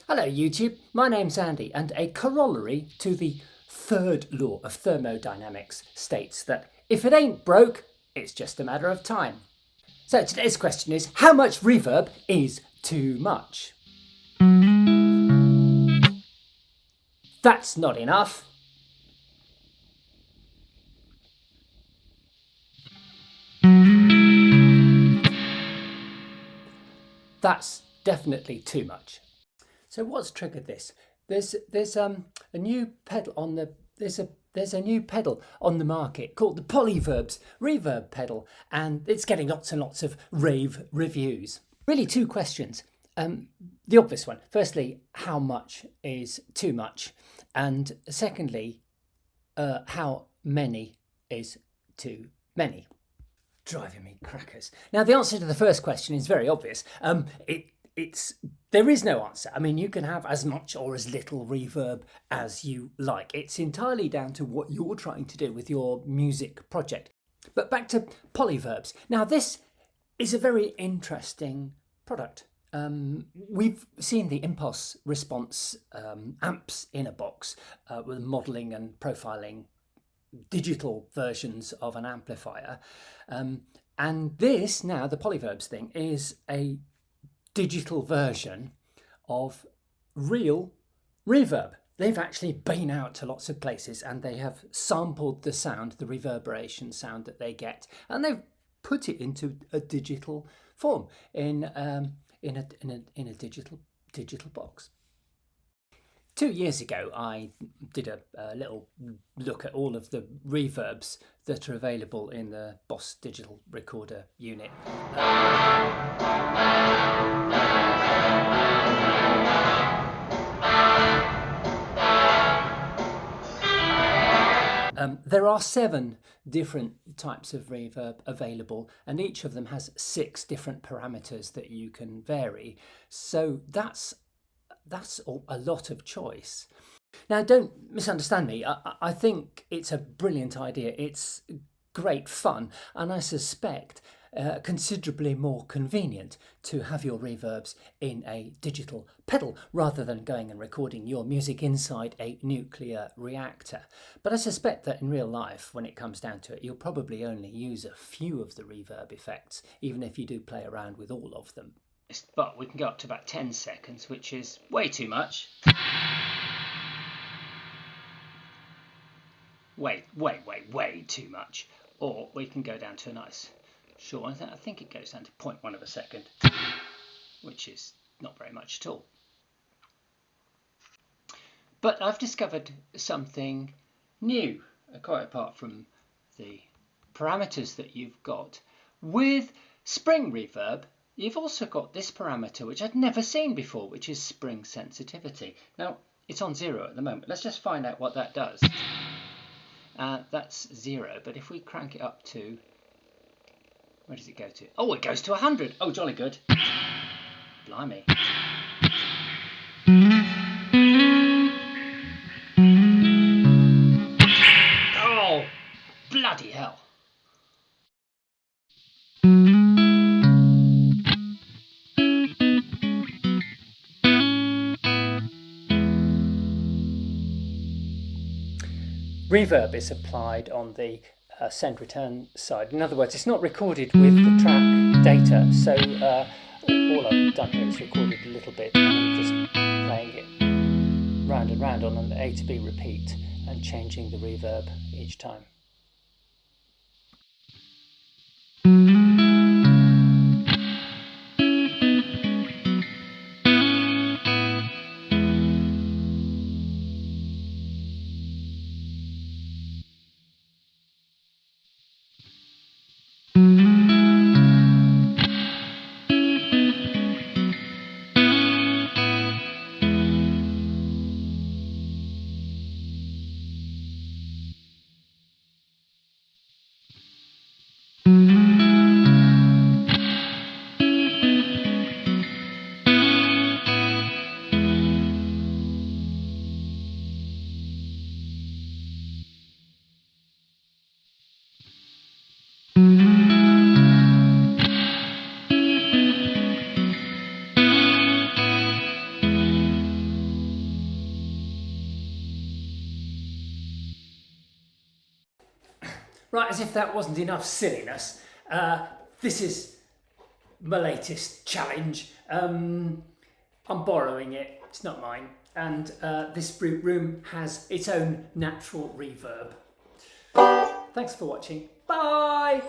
Hello YouTube, my name's Andy, and a corollary to the third law of thermodynamics states that if it ain't broke, it's just a matter of time. So today's question is, how much reverb is too much? That's not enough. That's definitely too much. So what's triggered this? There's a new pedal on the there's a new pedal on the market called the Polyverb's reverb pedal, and it's getting lots and lots of rave reviews. Really, two questions. The obvious one. Firstly, how much is too much? And secondly, how many is too many? Driving me crackers. Now, the answer to the first question is very obvious. There is no answer. I mean, you can have as much or as little reverb as you like. It's entirely down to what you're trying to do with your music project. But back to polyverbs. Now, this is a very interesting product. We've seen the impulse response amps in a box with modelling and profiling digital versions of an amplifier. And this, now, the polyverbs thing, is a digital version of real reverb. They've actually been out to lots of places and they have sampled the sound, the reverberation sound that they get, and they've put it into a digital form in a digital box. 2 years ago, I did a little look at all of the reverbs that are available in the Boss digital recorder unit. There are 7 different types of reverb available, and each of them has 6 different parameters that you can vary. So that's a lot of choice. Now, don't misunderstand me. I think it's a brilliant idea. It's great fun, and I suspect considerably more convenient to have your reverbs in a digital pedal rather than going and recording your music inside a nuclear reactor. But I suspect that in real life, when it comes down to it, you'll probably only use a few of the reverb effects, even if you do play around with all of them. But we can go up to about 10 seconds, which is way too much. Way too much. Or we can go down to a nice short one. I think it goes down to 0.1 of a second, which is not very much at all. But I've discovered something new, quite apart from the parameters that you've got. With spring reverb, you've also got this parameter, which I'd never seen before, which is spring sensitivity. Now, it's on 0 at the moment. Let's just find out what that does. That's 0, but if we crank it up to... where does it go to? Oh, it goes to 100. Oh, jolly good. Blimey. Oh, bloody hell. Reverb is applied on the send return side. In other words, it's not recorded with the track data, so all I've done here is recorded a little bit and I'm just playing it round and round on an A to B repeat and changing the reverb each time. Right, as if that wasn't enough silliness, this is my latest challenge. I'm borrowing it, it's not mine, and this room has its own natural reverb. Thanks for watching, bye!